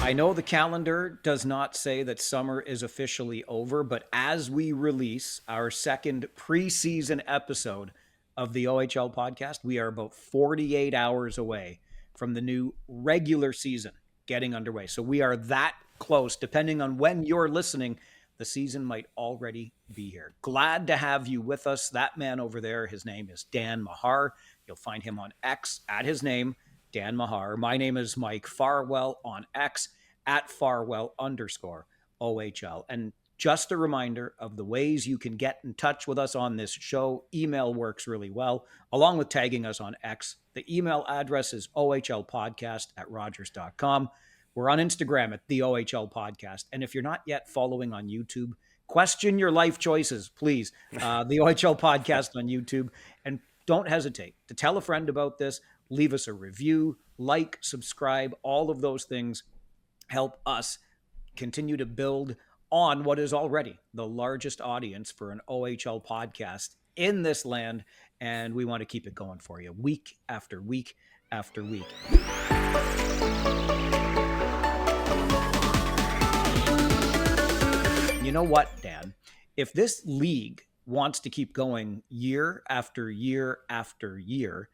I know the calendar does not say that summer is officially over, but as we release our second preseason episode of the OHL podcast, we are about 48 hours away from the new regular season getting underway. So we are that close. Depending on when you're listening, the season might already be here. Glad to have you with us. That man over there, his name is Dan Mahar. You'll find him on X at his name, Dan Mahar. My name is Mike Farwell on X at Farwell_OHL. And just a reminder of the ways you can get in touch with us on this show. Email works really well, along with tagging us on X. The email address is ohlpodcast@rogers.com. We're on Instagram at the OHL Podcast. And if you're not yet following on YouTube, question your life choices, please. The OHL Podcast on YouTube. And don't hesitate to tell a friend about this. Leave us a review, like, subscribe, all of those things help us continue to build on what is already the largest audience for an OHL podcast in this land. And we want to keep it going for you week after week after week. You know what, Dan? If this league wants to keep going year after year after year,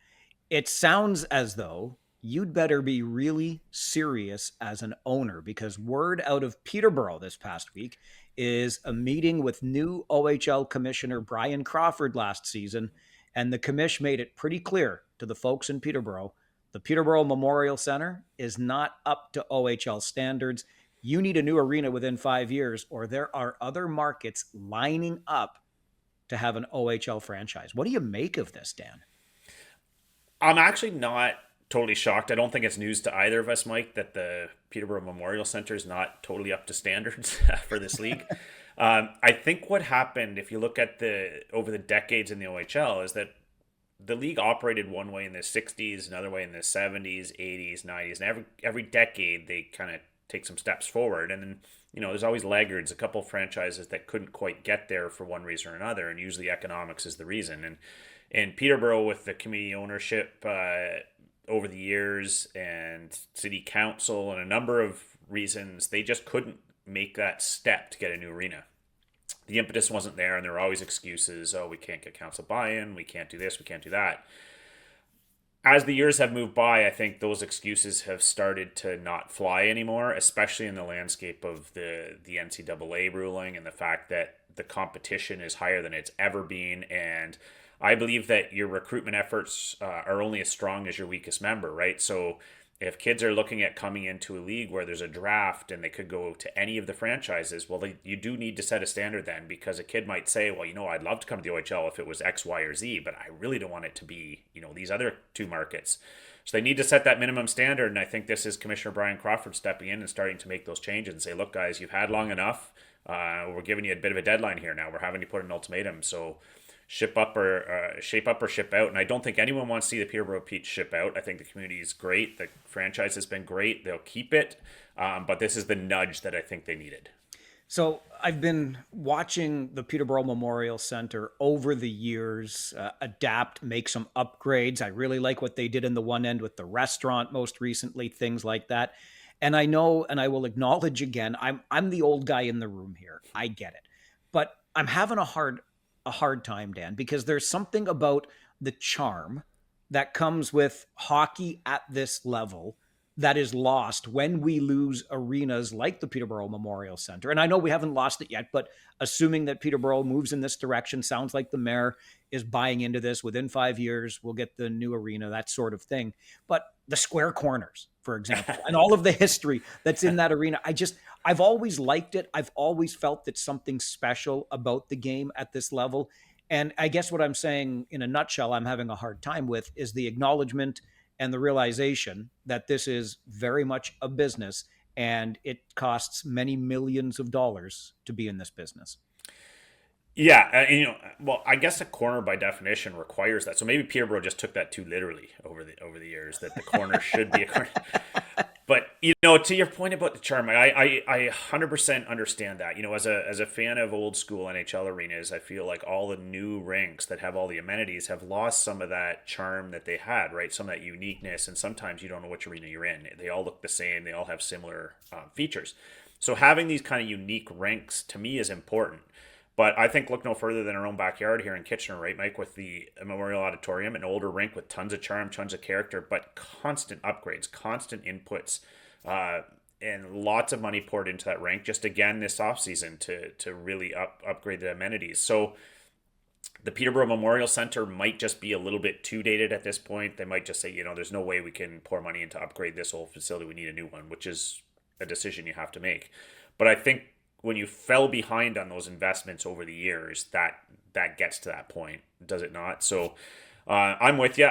it sounds as though you'd better be really serious as an owner, because word out of Peterborough this past week is a meeting with new OHL Commissioner Brian Crawford last season, and the commish made it pretty clear to the folks in Peterborough, the Peterborough Memorial Center is not up to OHL standards. You need a new arena within 5 years, or there are other markets lining up to have an OHL franchise. What do you make of this, Dan? I'm actually not totally shocked. I don't think it's news to either of us, Mike, that the Peterborough Memorial Center is not totally up to standards for this league. I think what happened, if you look at over the decades in the OHL, is that the league operated one way in the 60s, another way in the 70s, 80s, 90s, and every decade they kind of take some steps forward. And then, there's always laggards, a couple of franchises that couldn't quite get there for one reason or another, and usually economics is the reason. And in Peterborough, with the community ownership over the years and city council and a number of reasons, they just couldn't make that step to get a new arena. The impetus wasn't there, and there were always excuses. Oh, we can't get council buy-in, we can't do this, we can't do that. As the years have moved by, I think those excuses have started to not fly anymore, especially in the landscape of the NCAA ruling and the fact that the competition is higher than it's ever been. And I believe that your recruitment efforts are only as strong as your weakest member, right? So if kids are looking at coming into a league where there's a draft and they could go to any of the franchises, well, you do need to set a standard then, because a kid might say, well, I'd love to come to the OHL if it was X, Y, or Z, but I really don't want it to be, these other two markets. So they need to set that minimum standard, and I think this is Commissioner Brian Crawford stepping in and starting to make those changes and say, look, guys, you've had long enough. We're giving you a bit of a deadline here now. We're having to put an ultimatum. So shape up or ship out. And I don't think anyone wants to see the Peterborough Peach ship out. I think the community is great. The franchise has been great. They'll keep it. But this is the nudge that I think they needed. So I've been watching the Peterborough Memorial Center over the years adapt, make some upgrades. I really like what they did in the one end with the restaurant most recently, things like that. And I know, and I will acknowledge again, I'm the old guy in the room here. I get it. But I'm having a hard time, Dan, because there's something about the charm that comes with hockey at this level that is lost when we lose arenas like the Peterborough Memorial Center. And I know we haven't lost it yet, but assuming that Peterborough moves in this direction, sounds like the mayor is buying into this. Within 5 years, we'll get the new arena, that sort of thing. But the square corners, for example, and all of the history that's in that arena, I've always liked it. I've always felt that something special about the game at this level. And I guess what I'm saying in a nutshell, I'm having a hard time with is the acknowledgement and the realization that this is very much a business and it costs many millions of dollars to be in this business. Yeah, well, I guess a corner by definition requires that. So maybe Peterborough just took that too literally over the years that the corner should be a corner. But to your point about the charm, I 100% understand that. As a fan of old school NHL arenas, I feel like all the new rinks that have all the amenities have lost some of that charm that they had, right? Some of that uniqueness, and sometimes you don't know which arena you're in. They all look the same. They all have similar features. So having these kind of unique rinks to me is important. But I think look no further than our own backyard here in Kitchener, right, Mike, with the Memorial Auditorium, an older rink with tons of charm, tons of character, but constant upgrades, constant inputs, uh, and lots of money poured into that rink just again this offseason to really upgrade the amenities. So the Peterborough Memorial Center might just be a little bit too dated at this point. They might just say, there's no way we can pour money into upgrade this old facility. We need a new one, which is a decision you have to make. But I think when you fell behind on those investments over the years, that gets to that point, does it not? So I'm with you.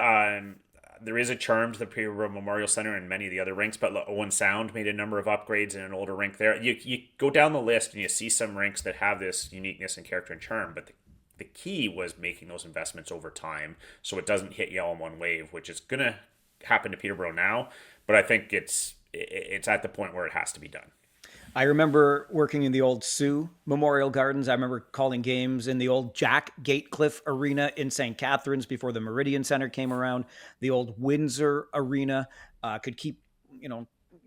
There is a charm to the Peterborough Memorial Center and many of the other rinks, but Owen Sound made a number of upgrades in an older rink there. You go down the list and you see some rinks that have this uniqueness and character and charm, but the key was making those investments over time so it doesn't hit you all in one wave, which is going to happen to Peterborough now, but I think it's at the point where it has to be done. I remember working in the old Sioux Memorial Gardens. I remember calling games in the old Jack Gatecliff Arena in St. Catharines before the Meridian Center came around. The old Windsor Arena. Could keep,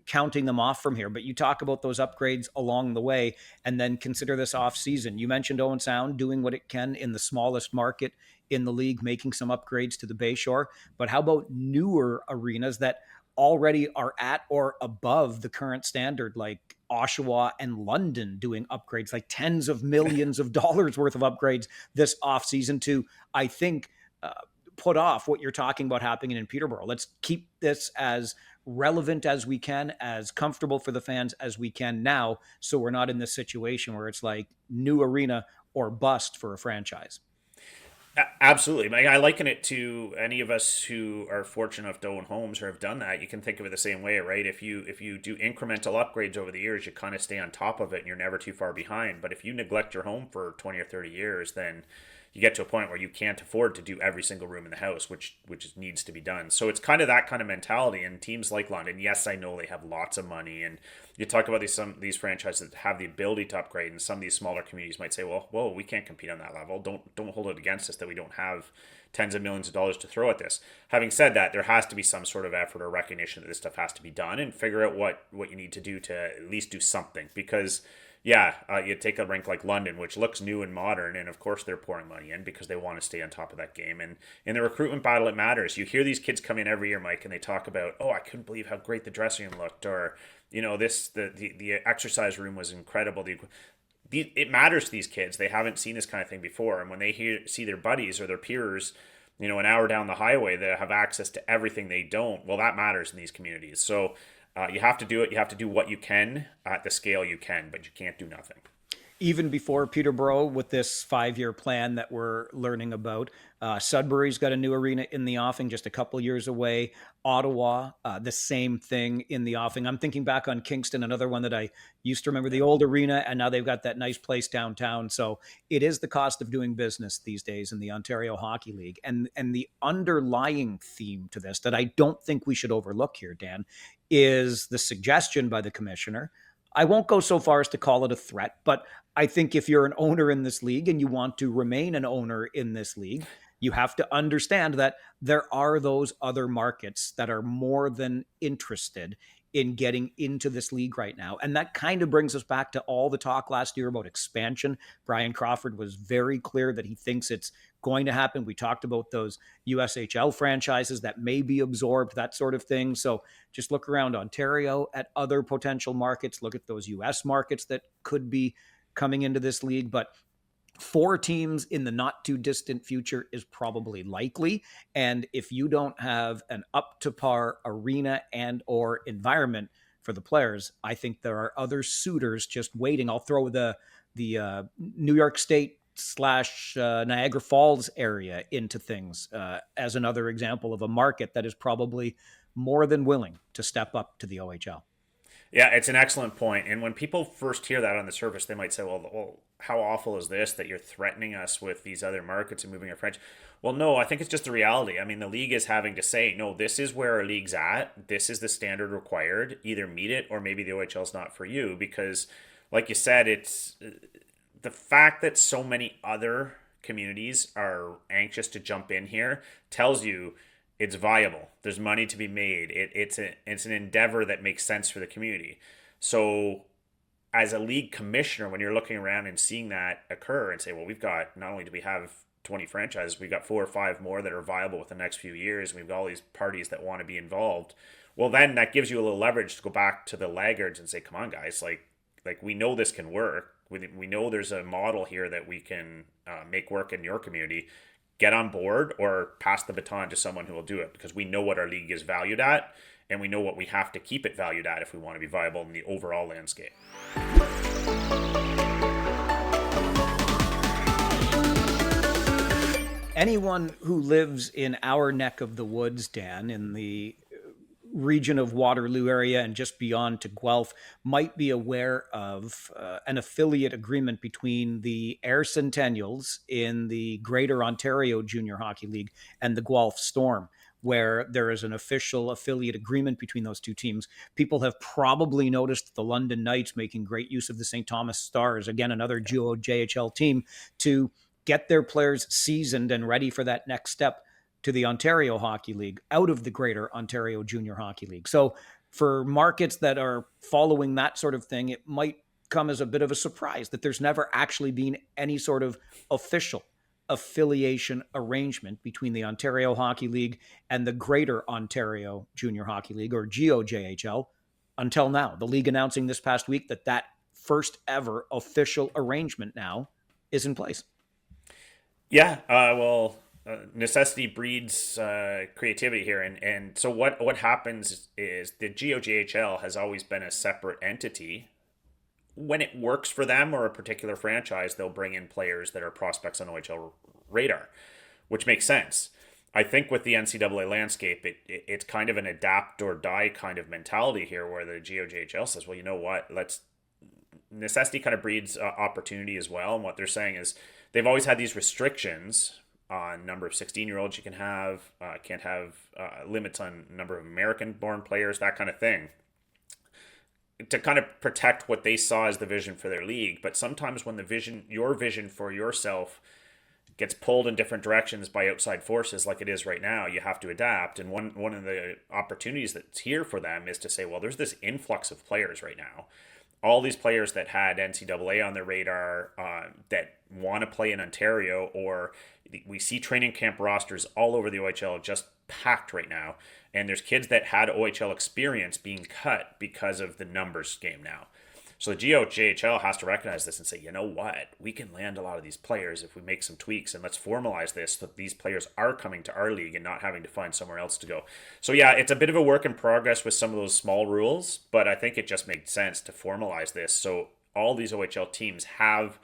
counting them off from here. But you talk about those upgrades along the way, and then consider this off season. You mentioned Owen Sound doing what it can in the smallest market in the league, making some upgrades to the Bayshore. But how about newer arenas that already are at or above the current standard, like Oshawa and London doing upgrades, like tens of millions of dollars worth of upgrades this offseason to, I think, uh, put off what you're talking about happening in Peterborough. Let's keep this as relevant as we can, as comfortable for the fans as we can now, so we're not in this situation where it's like new arena or bust for a franchise. Absolutely. I liken it to any of us who are fortunate enough to own homes or have done that. You can think of it the same way, right? If you do incremental upgrades over the years, you kind of stay on top of it and you're never too far behind. But if you neglect your home for 20 or 30 years, then you get to a point where you can't afford to do every single room in the house, which needs to be done. So it's kind of that kind of mentality. And teams like London, yes, I know they have lots of money, and you talk about these franchises that have the ability to upgrade, and some of these smaller communities might say, well, whoa, we can't compete on that level. Don't hold it against us that we don't have tens of millions of dollars to throw at this. Having said that, there has to be some sort of effort or recognition that this stuff has to be done, and figure out what you need to do to at least do something. Because yeah, you take a rink like London, which looks new and modern, and of course they're pouring money in because they want to stay on top of that game. And in the recruitment battle, it matters. You hear these kids come in every year, Mike, and they talk about, oh, I couldn't believe how great the dressing room looked, or the exercise room was incredible. It matters to these kids. They haven't seen this kind of thing before, and when they see their buddies or their peers, an hour down the highway that have access to everything they don't, well, that matters in these communities. So you have to do it. You have to do what you can at the scale you can, but you can't do nothing. Even before Peterborough, with this 5-year plan that we're learning about, Sudbury's got a new arena in the offing just a couple years away. Ottawa, the same thing in the offing. I'm thinking back on Kingston, another one that I used to remember, the old arena, and now they've got that nice place downtown. So it is the cost of doing business these days in the Ontario Hockey League. And the underlying theme to this that I don't think we should overlook here, Dan, is the suggestion by the commissioner. I won't go so far as to call it a threat, but I think if you're an owner in this league and you want to remain an owner in this league, you have to understand that there are those other markets that are more than interested in getting into this league right now. And that kind of brings us back to all the talk last year about expansion. Brian Crawford was very clear that he thinks it's going to happen. We talked about those USHL franchises that may be absorbed, that sort of thing. So just look around Ontario at other potential markets, look at those US markets that could be coming into this league. But 4 teams in the not too distant future is probably likely. And if you don't have an up to par arena and or environment for the players, I think there are other suitors just waiting. I'll throw the New York State slash Niagara Falls area into things as another example of a market that is probably more than willing to step up to the OHL. Yeah, it's an excellent point. And when people first hear that on the surface, they might say, well, how awful is this that you're threatening us with these other markets and moving our French? Well, no, I think it's just the reality. I mean, the league is having to say, no, this is where our league's at. This is the standard required. Either meet it or maybe the OHL is not for you. Because, like you said, it's the fact that so many other communities are anxious to jump in here tells you it's viable. There's money to be made. It's an endeavor that makes sense for the community. So as a league commissioner, when you're looking around and seeing that occur and say, well, we've got, not only do we have 20 franchises, we've got 4 or 5 more that are viable within the next few years. We've got all these parties that want to be involved. Well, then that gives you a little leverage to go back to the laggards and say, come on, guys, like we know this can work. We know there's a model here that we can make work in your community. Get on board or pass the baton to someone who will do it, because we know what our league is valued at and we know what we have to keep it valued at if we want to be viable in the overall landscape. Anyone who lives in our neck of the woods, Dan, in the region of Waterloo area and just beyond to Guelph, might be aware of an affiliate agreement between the Air Centennials in the Greater Ontario Junior Hockey League and the Guelph Storm, where there is an official affiliate agreement between those two teams. People have probably noticed the London Knights making great use of the St. Thomas Stars, again, another GOJHL team, to get their players seasoned and ready for that next step to the Ontario Hockey League out of the Greater Ontario Junior Hockey League. So for markets that are following that sort of thing, it might come as a bit of a surprise that there's never actually been any sort of official affiliation arrangement between the Ontario Hockey League and the Greater Ontario Junior Hockey League, or GOJHL, until now. The league announcing this past week that that first ever official arrangement now is in place. Yeah, necessity breeds creativity here, and so what happens is the GOJHL has always been a separate entity. When it works for them or a particular franchise, they'll bring in players that are prospects on OHL radar, which makes sense. I think with the NCAA landscape, it's kind of an adapt or die kind of mentality here, where the GOJHL says, well, you know what, let's necessity kind of breeds opportunity as well. And what they're saying is they've always had these restrictions on number of 16-year-olds you can have, can't have limits on number of American-born players, that kind of thing, to kind of protect what they saw as the vision for their league. But sometimes when your vision for yourself gets pulled in different directions by outside forces like it is right now, you have to adapt. And one of the opportunities that's here for them is to say, well, there's this influx of players right now. All these players that had NCAA on their radar that want to play in Ontario, or we see training camp rosters all over the OHL just packed right now. And there's kids that had OHL experience being cut because of the numbers game now. So the GOJHL has to recognize this and say, you know what, we can land a lot of these players if we make some tweaks, and let's formalize this so that these players are coming to our league and not having to find somewhere else to go. So yeah, it's a bit of a work in progress with some of those small rules, but I think it just made sense to formalize this so all these OHL teams have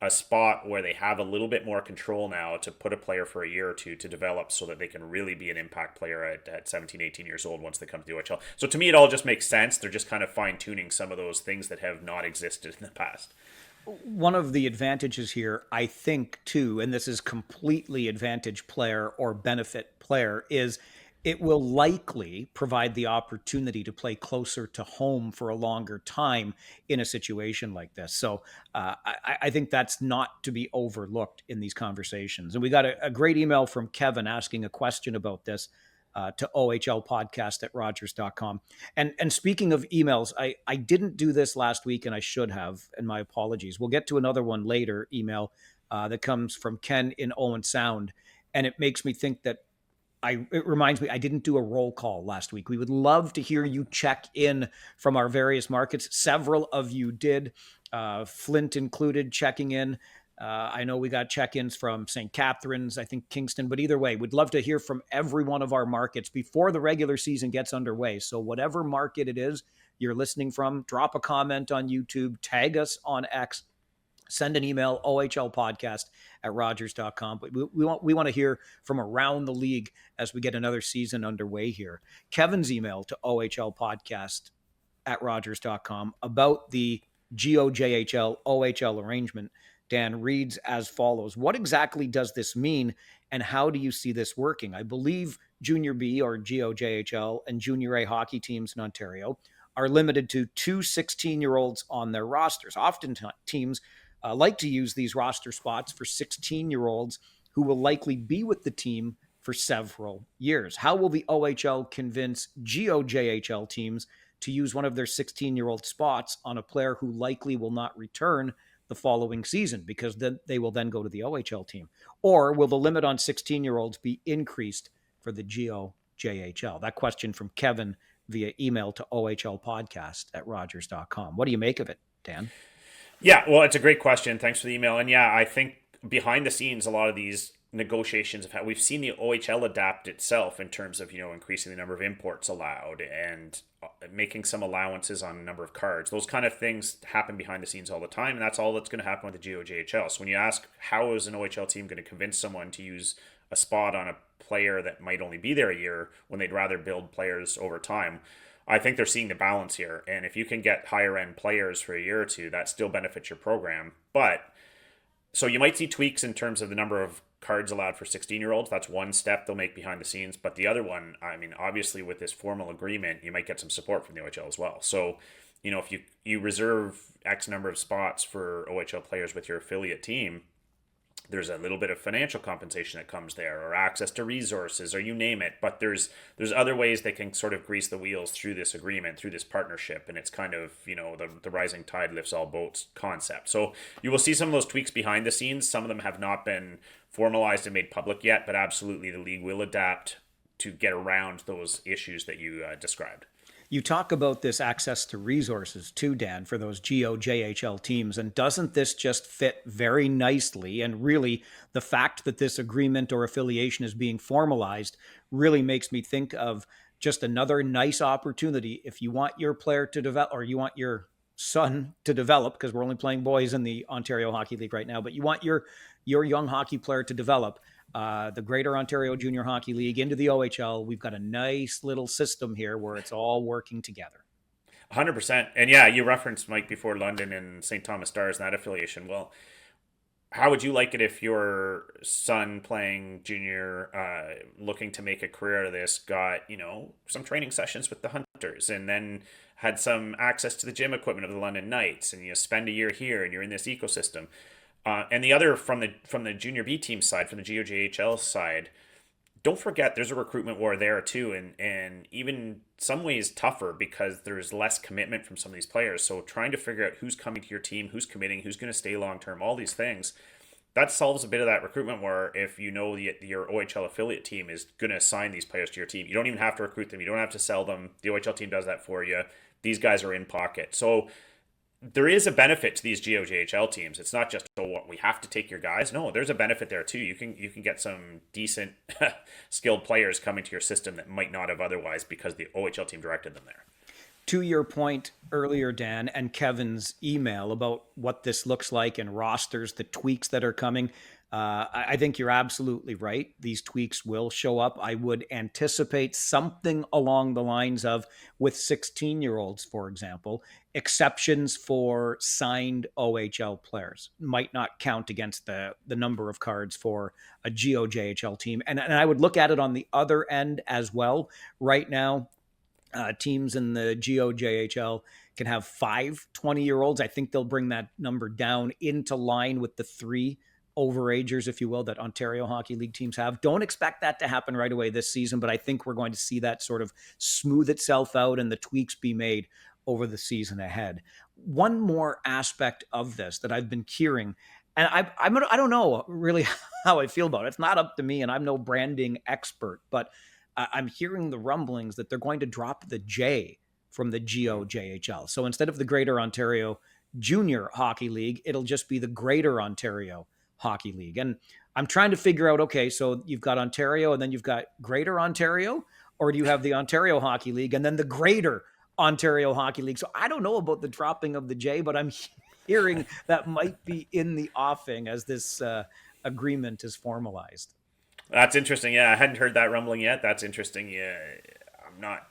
a spot where they have a little bit more control now to put a player for a year or two to develop so that they can really be an impact player at 17, 18 years old once they come to the OHL. So to me, it all just makes sense. They're just kind of fine-tuning some of those things that have not existed in the past. One of the advantages here, I think, too, and this is completely advantage player or benefit player, is it will likely provide the opportunity to play closer to home for a longer time in a situation like this. So I think that's not to be overlooked in these conversations. And we got a great email from Kevin asking a question about this to OHL podcast at Rogers.com. And speaking of emails, I didn't do this last week and I should have, and my apologies. We'll get to another one later, email that comes from Ken in Owen Sound. And it makes me think that it reminds me, I didn't do a roll call last week. We would love to hear you check in from our various markets. Several of you did, Flint included, checking in. I know we got check-ins from St. Catharines, I think Kingston, but either way, we'd love to hear from every one of our markets before the regular season gets underway. So whatever market it is you're listening from, drop a comment on YouTube, tag us on X, send an email, ohlpodcast at rogers.com. But we want to hear from around the league as we get another season underway here. Kevin's email to ohlpodcast at Rogers.com about the GOJHL OHL arrangement, Dan, reads as follows. What exactly does this mean, and how do you see this working? I believe Junior B or GOJHL and Junior A hockey teams in Ontario are limited to two 16-year-olds on their rosters. Often teams like to use these roster spots for 16-year-olds who will likely be with the team for several years. How will the OHL convince GOJHL teams to use one of their 16-year-old spots on a player who likely will not return the following season, because then they will then go to the OHL team? Or will the limit on 16-year-olds be increased for the GOJHL? That question from Kevin via email to ohlpodcast at rogers.com. What do you make of it, Dan? Yeah, well, it's a great question. Thanks for the email. And yeah, I think behind the scenes, a lot of these negotiations have had, we've seen the OHL adapt itself in terms of, increasing the number of imports allowed and making some allowances on a number of cards. Those kind of things happen behind the scenes all the time, and that's all that's going to happen with the GOJHL. So when you ask how is an OHL team going to convince someone to use a spot on a player that might only be there a year when they'd rather build players over time, I think they're seeing the balance here. And if you can get higher end players for a year or two, that still benefits your program. But so you might see tweaks in terms of the number of cards allowed for 16-year-olds. That's one step they'll make behind the scenes. But the other one, I mean, obviously with this formal agreement, you might get some support from the OHL as well. So, if you reserve X number of spots for OHL players with your affiliate team, there's a little bit of financial compensation that comes there, or access to resources, or you name it. But there's other ways they can sort of grease the wheels through this agreement, through this partnership, and it's kind of the rising tide lifts all boats concept. So you will see some of those tweaks behind the scenes. Some of them have not been formalized and made public yet, but absolutely the league will adapt to get around those issues that you described. You talk about this access to resources too, Dan, for those GOJHL teams. And doesn't this just fit very nicely? And really, the fact that this agreement or affiliation is being formalized really makes me think of just another nice opportunity. If you want your player to develop, or you want your son to develop, because we're only playing boys in the Ontario Hockey League right now, but you want your young hockey player to develop, the Greater Ontario Junior Hockey League into the OHL. We've got a nice little system here where it's all working together. 100%. And yeah, you referenced Mike before London and St. Thomas Stars and that affiliation. Well, how would you like it if your son playing junior, looking to make a career out of this, got, some training sessions with the Hunters, and then had some access to the gym equipment of the London Knights, and you spend a year here and you're in this ecosystem? And the other, from the junior B team side, from the GOJHL side, don't forget there's a recruitment war there too, and even some ways tougher because there's less commitment from some of these players. So trying to figure out who's coming to your team, who's committing, who's going to stay long term, all these things, that solves a bit of that recruitment war. If your OHL affiliate team is going to assign these players to your team, you don't even have to recruit them, you don't have to sell them. The OHL team does that for you. These guys are in pocket. So there is a benefit to these GOJHL teams. It's not just, we have to take your guys. No, there's a benefit there too. You can get some decent skilled players coming to your system that might not have otherwise because the OHL team directed them there. To your point earlier, Dan, and Kevin's email about what this looks like and rosters, the tweaks that are coming, I think you're absolutely right. These tweaks will show up. I would anticipate something along the lines of, with 16-year-olds, for example, exceptions for signed OHL players might not count against the number of cards for a GOJHL team. And I would look at it on the other end as well. Right now, teams in the GOJHL can have 5 20-year-olds. I think they'll bring that number down into line with the 3 overagers, if you will, that Ontario Hockey League teams have. Don't expect that to happen right away this season, but I think we're going to see that sort of smooth itself out and the tweaks be made over the season ahead. One more aspect of this that I've been hearing, and I don't know really how I feel about it. It's not up to me, and I'm no branding expert, but I'm hearing the rumblings that they're going to drop the J from the GOJHL. So instead of the Greater Ontario Junior Hockey League, it'll just be the Greater Ontario Hockey League. And I'm trying to figure out, okay, so you've got Ontario and then you've got Greater Ontario, or do you have the Ontario Hockey League and then the Greater Ontario Hockey League? So I don't know about the dropping of the J, but I'm hearing that might be in the offing as this agreement is formalized. That's interesting. Yeah, I hadn't heard that rumbling yet. That's interesting. Yeah, I'm not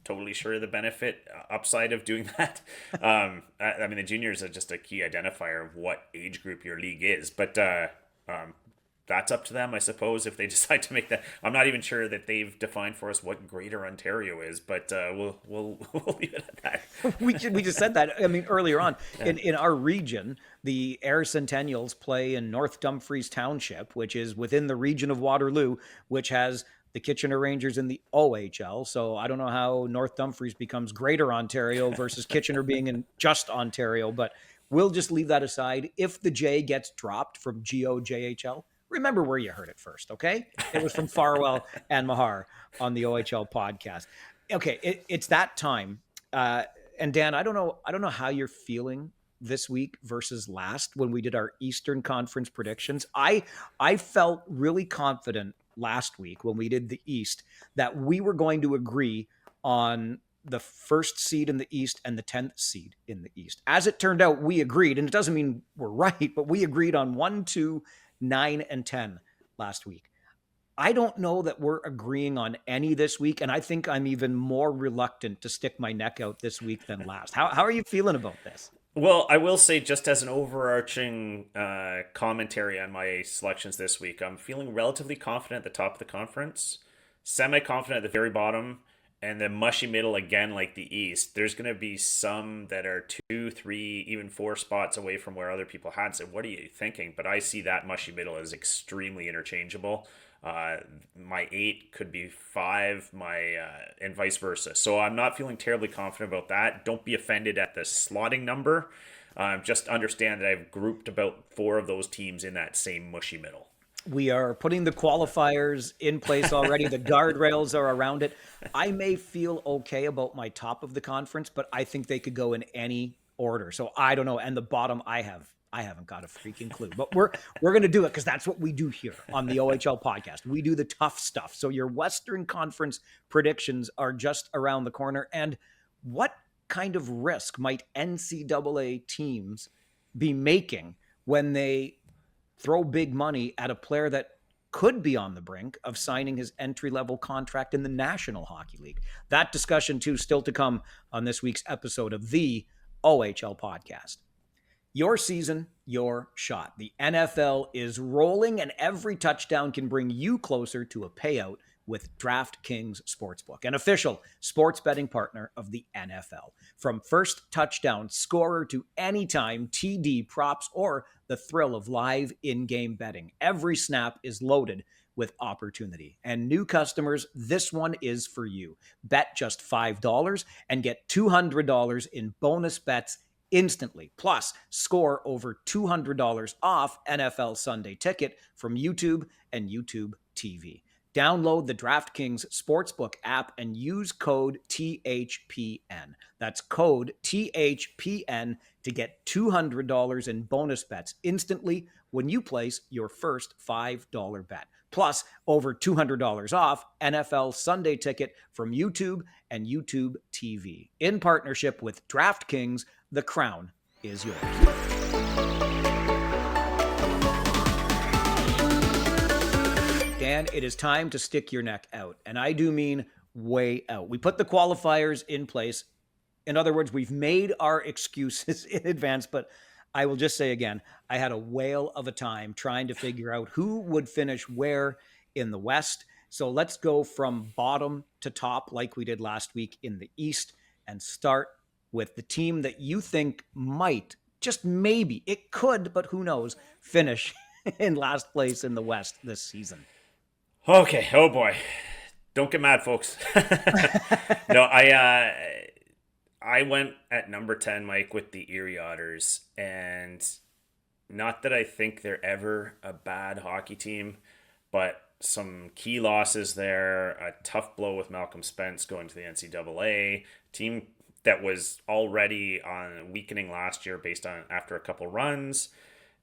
totally sure the benefit upside of doing that. I mean, the juniors are just a key identifier of what age group your league is, but um, that's up to them, I suppose, if they decide to make that. I'm not even sure that they've defined for us what Greater Ontario is, but we'll leave it at that. We just said that. I mean, earlier on in our region, the Air Centennials play in North Dumfries Township, which is within the region of Waterloo, which has the Kitchener Rangers in the OHL. So I don't know how North Dumfries becomes Greater Ontario versus Kitchener being in just Ontario, but we'll just leave that aside. If the J gets dropped from GOJHL, remember where you heard it first, okay? It was from Farwell and Mahar on the OHL podcast. Okay, it's that time. And Dan, I don't know how you're feeling this week versus last when we did our Eastern Conference predictions. I felt really confident last week when we did the East that we were going to agree on the first seed in the East and the 10th seed in the East. As it turned out, we agreed, and it doesn't mean we're right, but we agreed on 1, 2, 9, and 10 last week. I don't know that we're agreeing on any this week, and I think I'm even more reluctant to stick my neck out this week than last. How are you feeling about this? Well, I will say, just as an overarching commentary on my selections this week, I'm feeling relatively confident at the top of the conference, semi-confident at the very bottom, and the mushy middle again, like the East. There's going to be some that are 2, 3, even 4 spots away from where other people had said, "What are you thinking?" But I see that mushy middle as extremely interchangeable. My 8 could be 5, and vice versa. So I'm not feeling terribly confident about that. Don't be offended at the slotting number. Just understand that I've grouped about 4 of those teams in that same mushy middle. We are putting the qualifiers in place already. The guardrails are around it. I may feel okay about my top of the conference, but I think they could go in any order. So I don't know. And the bottom, I haven't got a freaking clue. But we're gonna do it because that's what we do here on the OHL podcast. We do the tough stuff. So your Western Conference predictions are just around the corner. And what kind of risk might NCAA teams be making when they throw big money at a player that could be on the brink of signing his entry-level contract in the National Hockey League? That discussion, too, still to come on this week's episode of the OHL podcast. Your season, your shot. The NFL is rolling, and every touchdown can bring you closer to a payout with DraftKings Sportsbook, an official sports betting partner of the NFL. From first touchdown scorer to anytime TD props or the thrill of live in-game betting, every snap is loaded with opportunity. And new customers, this one is for you. Bet just $5 and get $200 in bonus bets instantly. Plus, score over $200 off NFL Sunday Ticket from YouTube and YouTube TV. Download the DraftKings Sportsbook app and use code THPN. That's code THPN to get $200 in bonus bets instantly when you place your first $5 bet. Plus, over $200 off NFL Sunday Ticket from YouTube and YouTube TV. In partnership with DraftKings, the crown is yours. Dan, it is time to stick your neck out. And I do mean way out. We put the qualifiers in place. In other words, we've made our excuses in advance, but I will just say again, I had a whale of a time trying to figure out who would finish where in the West. So let's go from bottom to top like we did last week in the East and start with the team that you think might, just maybe, it could, but who knows, finish in last place in the West this season. Okay. Oh boy. Don't get mad, folks. No, I went at number 10, Mike, with the Erie Otters, and not that I think they're ever a bad hockey team, but some key losses there, a tough blow with Malcolm Spence going to the NCAA, team that was already on weakening last year based on after a couple runs.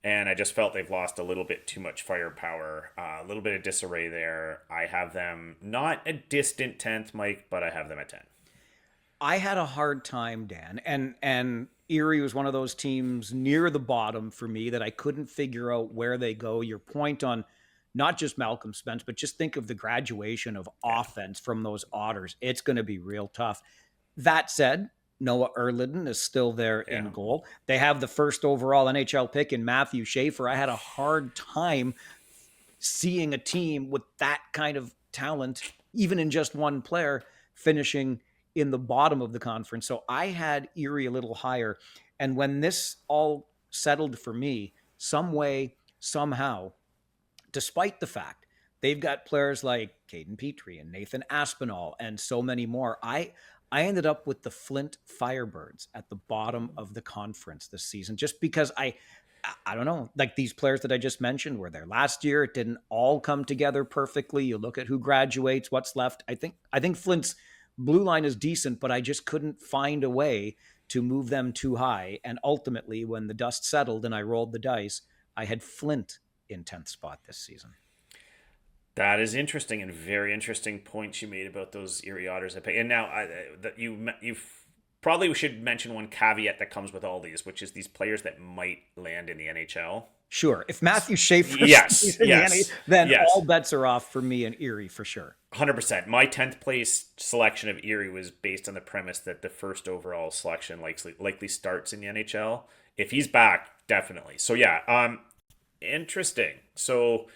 And I just felt they've lost a little bit too much firepower, a little bit of disarray there. I have them not a distant 10th, Mike, but I have them at 10. I had a hard time, Dan, and Erie was one of those teams near the bottom for me that I couldn't figure out where they go. Your point on not just Malcolm Spence, but just think of the graduation of Yeah. offense from those Otters. It's going to be real tough. That said, Noah Erliden is still there in Yeah. goal. They have the first overall NHL pick in Matthew Schaefer. I had a hard time seeing a team with that kind of talent, even in just one player, finishing in the bottom of the conference. So I had Erie a little higher. And when this all settled for me, some way, somehow, despite the fact they've got players like Caden Petrie and Nathan Aspinall and so many more, I ended up with the Flint Firebirds at the bottom of the conference this season, just because I don't know, like these players that I just mentioned were there last year. It didn't all come together perfectly. You look at who graduates, what's left. I think Flint's blue line is decent, but I just couldn't find a way to move them too high. And ultimately, when the dust settled and I rolled the dice, I had Flint in 10th spot this season. That is interesting and very interesting points you made about those Erie Otters. And now that you probably should mention one caveat that comes with all these, which is these players that might land in the NHL. Sure. If Matthew Schaefer Yes, in the yes, then yes. all bets are off for me and Erie for sure. 100%. My 10th place selection of Erie was based on the premise that the first overall selection likely starts in the NHL. If he's back, definitely. So yeah, interesting. So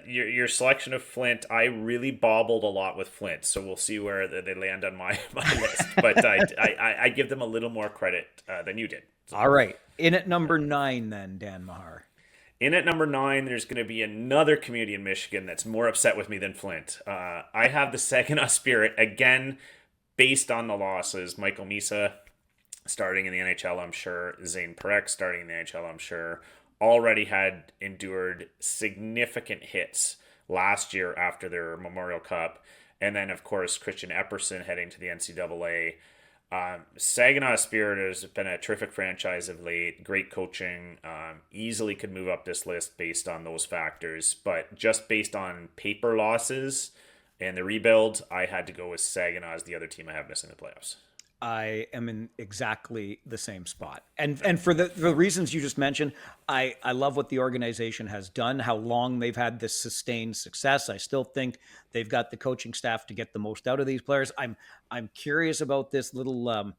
your selection of Flint, I really bobbled a lot with Flint, so we'll see where they land on my list. But I give them a little more credit than you did. So. All right. In at number 9 then, Dan Mahar. In at number 9, there's going to be another community in Michigan that's more upset with me than Flint. I have the Saginaw Spirit, again, based on the losses. Michael Misa starting in the NHL, I'm sure. Zane Parekh starting in the NHL, I'm sure. Already had endured significant hits last year after their Memorial Cup. And then, of course, Christian Epperson heading to the NCAA. Saginaw Spirit has been a terrific franchise of late. Great coaching. Easily could move up this list based on those factors. But just based on paper losses and the rebuild, I had to go with Saginaw as the other team I have missing the playoffs. I am in exactly the same spot. And for the reasons you just mentioned, I love what the organization has done, how long they've had this sustained success. I still think they've got the coaching staff to get the most out of these players. I'm curious about this little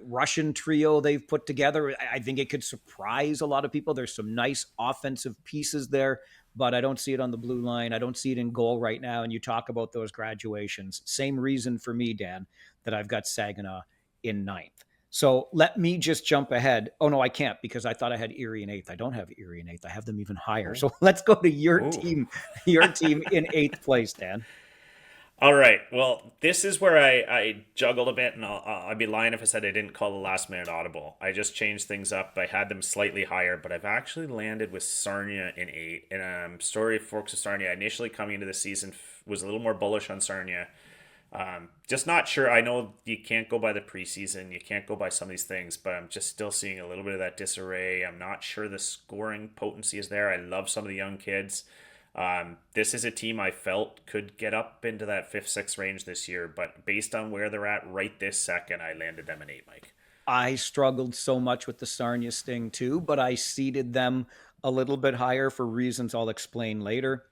Russian trio they've put together. I think it could surprise a lot of people. There's some nice offensive pieces there, but I don't see it on the blue line. I don't see it in goal right now. And you talk about those graduations. Same reason for me, Dan, that I've got Saginaw in 9th. So let me just jump ahead. Oh, no, I can't because I thought I had Erie in 8th. I don't have Erie in 8th. I have them even higher. Oh. So let's go to your Ooh. team in 8th place, Dan. All right. Well, this is where I juggled a bit, and I'd be lying if I said I didn't call the last minute audible. I just changed things up. I had them slightly higher, but I've actually landed with Sarnia in 8. And story of folks of Sarnia. Initially coming into the season was a little more bullish on Sarnia. Just not sure. I know you can't go by the preseason. You can't go by some of these things, but I'm just still seeing a little bit of that disarray. I'm not sure the scoring potency is there. I love some of the young kids. This is a team I felt could get up into that 5th, 6th range this year, but based on where they're at right this second, I landed them in 8, Mike. I struggled so much with the Sarnia Sting too, but I seeded them a little bit higher for reasons I'll explain later.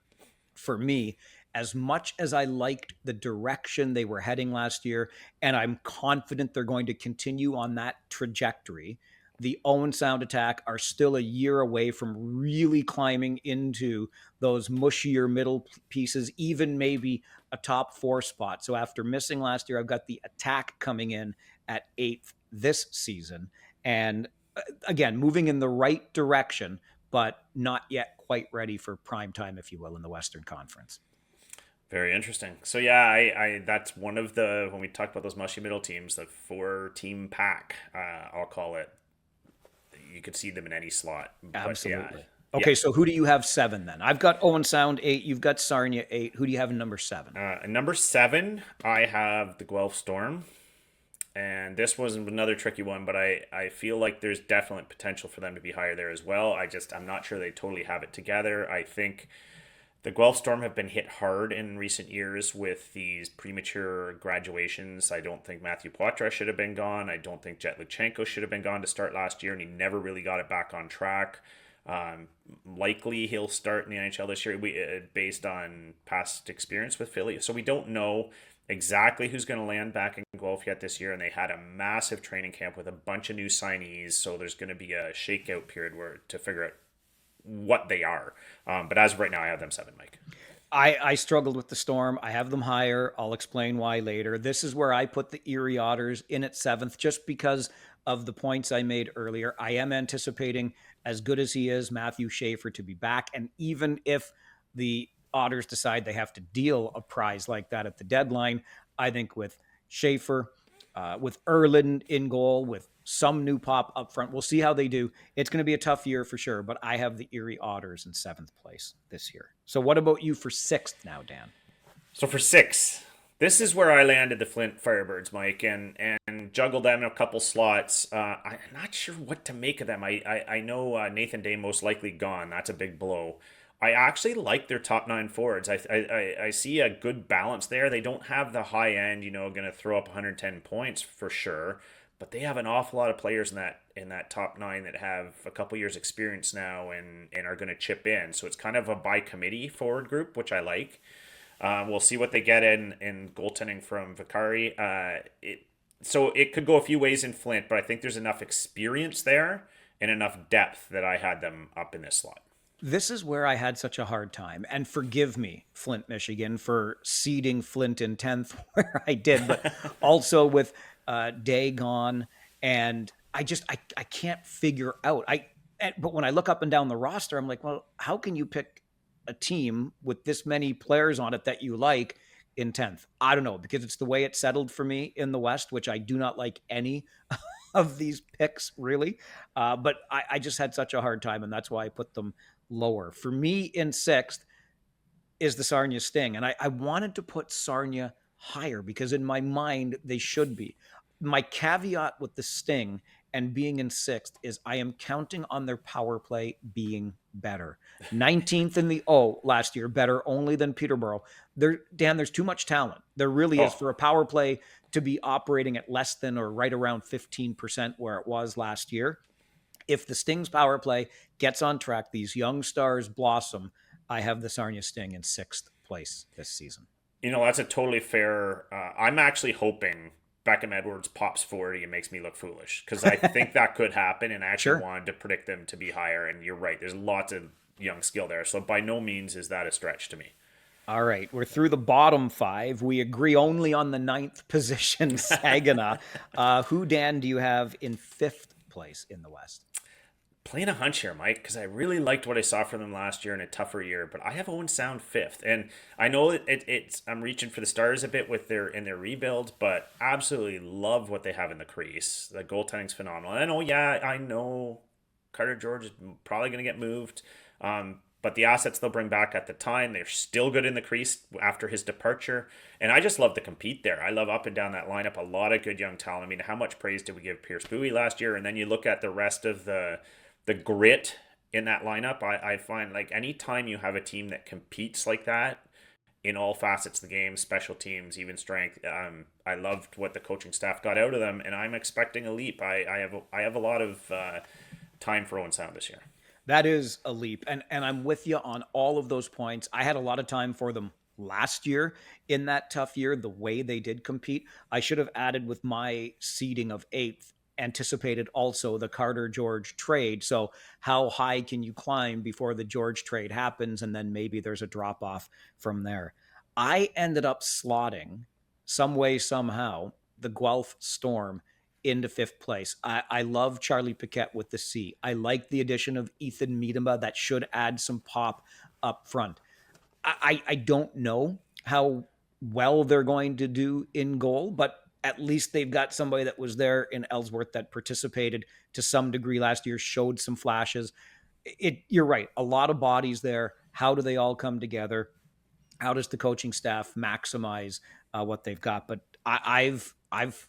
For me, as much as I liked the direction they were heading last year, and I'm confident they're going to continue on that trajectory, the Owen Sound Attack are still a year away from really climbing into those mushier middle pieces, even maybe a top 4 spot. So after missing last year, I've got the Attack coming in at 8th this season. And again, moving in the right direction, but not yet quite ready for prime time, if you will, in the Western Conference. Very interesting. So yeah, I that's one of the, when we talked about those mushy middle teams, the 4-team pack, I'll call it. You could see them in any slot. Absolutely. Okay, so who do you have 7 then? I've got Owen Sound 8. You've got Sarnia 8. Who do you have in number 7? Number 7, I have the Guelph Storm. And this was another tricky one, but I feel like there's definite potential for them to be higher there as well. I'm not sure they totally have it together. I think the Guelph Storm have been hit hard in recent years with these premature graduations. I don't think Matthew Poitras should have been gone. I don't think Jet Luchenko should have been gone to start last year, and he never really got it back on track. Likely he'll start in the NHL this year, based on past experience with Philly. So we don't know exactly who's going to land back in Guelph yet this year, and they had a massive training camp with a bunch of new signees. So there's going to be a shakeout period where to figure out what they are. But as of right now, I have them 7, Mike. I struggled with the Storm. I have them higher. I'll explain why later. This is where I put the Erie Otters in at 7th, just because of the points I made earlier. I am anticipating, as good as he is, Matthew Schaefer to be back. And even if the Otters decide they have to deal a prize like that at the deadline, I think with Schaefer, with Erlin in goal, with some new pop up front, we'll see how they do. It's going to be a tough year for sure, but I have the Erie Otters in 7th place this year. So what about you for 6th now, Dan? So for 6, this is where I landed the Flint Firebirds, Mike, and juggled them in a couple slots. I'm not sure what to make of them. I know Nathan Day most likely gone. That's a big blow. I actually like their top 9 forwards. I see a good balance there. They don't have the high end, going to throw up 110 points for sure, but they have an awful lot of players in that top 9 that have a couple years experience now and are going to chip in. So it's kind of a by committee forward group, which I like. We'll see what they get in goaltending from Vicari. So it could go a few ways in Flint, but I think there's enough experience there and enough depth that I had them up in this slot. This is where I had such a hard time. And forgive me, Flint, Michigan, for seeding Flint in 10th where I did, but also with Day gone. And I can't figure out. But when I look up and down the roster, I'm like, well, how can you pick a team with this many players on it that you like in 10th? I don't know, because it's the way it settled for me in the West, which I do not like any of these picks, really. But I just had such a hard time, and that's why I put them lower. For me in 6th is the Sarnia Sting. And I wanted to put Sarnia higher because in my mind, they should be. My caveat with the Sting and being in 6th is I am counting on their power play being better. 19th in the O last year, better only than Peterborough. Dan, there's too much talent. There really is for a power play to be operating at less than or right around 15% where it was last year. If the Sting's power play gets on track, these young stars blossom, I have the Sarnia Sting in 6th place this season. That's a totally fair. I'm actually hoping Beckham Edwards pops 40 and makes me look foolish because I think that could happen. And I actually wanted to predict them to be higher. And you're right. There's lots of young skill there. So by no means is that a stretch to me. All right. We're through the bottom 5. We agree only on the 9th position, Saginaw. Who, Dan, do you have in 5th place in the West? Playing a hunch here, Mike, because I really liked what I saw from them last year in a tougher year, but I have Owen Sound 5th, and I know it's I'm reaching for the stars a bit with their rebuild, but absolutely love what they have in the crease. The goaltending's phenomenal. And I know Carter George is probably going to get moved, but the assets they'll bring back at the time, they're still good in the crease after his departure, and I just love to compete there. I love up and down that lineup, a lot of good young talent. I mean, how much praise did we give Pierce Bowie last year? And then you look at the rest of the grit in that lineup. I find like anytime you have a team that competes like that in all facets of the game, special teams, even strength, I loved what the coaching staff got out of them, and I'm expecting a leap. I have a lot of time for Owen Sound this year. That is a leap, and I'm with you on all of those points. I had a lot of time for them last year in that tough year, the way they did compete. I should have added with my seeding of 8th, anticipated also the Carter George trade. So how high can you climb before the George trade happens? And then maybe there's a drop off from there. I ended up slotting some way, somehow, the Guelph Storm into 5th place. I love Charlie Paquette with the C. I like the addition of Ethan Miedema. That should add some pop up front. I don't know how well they're going to do in goal, but at least they've got somebody that was there in Ellsworth that participated to some degree last year, showed some flashes. You're right. A lot of bodies there. How do they all come together? How does the coaching staff maximize what they've got? But I've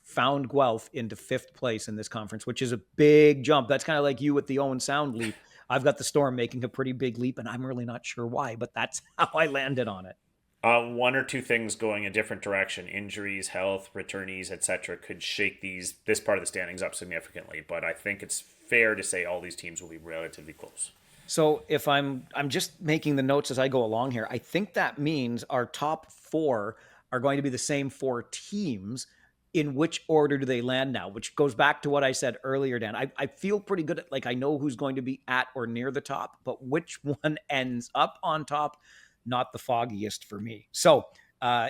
found Guelph into 5th place in this conference, which is a big jump. That's kind of like you with the Owen Sound leap. I've got the Storm making a pretty big leap, and I'm really not sure why, but that's how I landed on it. One or two things going a different direction, injuries, health, returnees, etc., could shake this part of the standings up significantly. But I think it's fair to say all these teams will be relatively close. So if I'm just making the notes as I go along here, I think that means our top four are going to be the same four teams. In which order do they land now? Which goes back to what I said earlier, Dan. I feel pretty good at, like, I know who's going to be at or near the top, but which one ends up on top, not the foggiest for me. So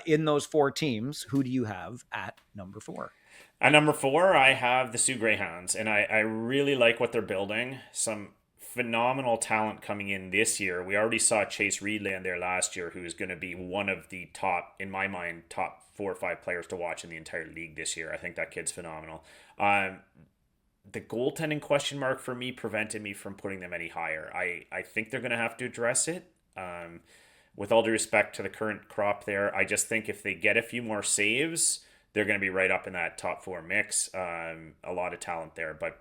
in those four teams, who do you have at number four? At number four, I have the Sioux Greyhounds, and I really like what they're building. Some phenomenal talent coming in this year. We already saw Chase Reed land there last year, who is going to be one of the top, in my mind, top 4 or 5 players to watch in the entire league this year. I think that kid's phenomenal. The goaltending question mark for me prevented me from putting them any higher. I think they're going to have to address it. With all due respect to the current crop there, I just think if they get a few more saves, they're going to be right up in that top 4 mix. A lot of talent there, but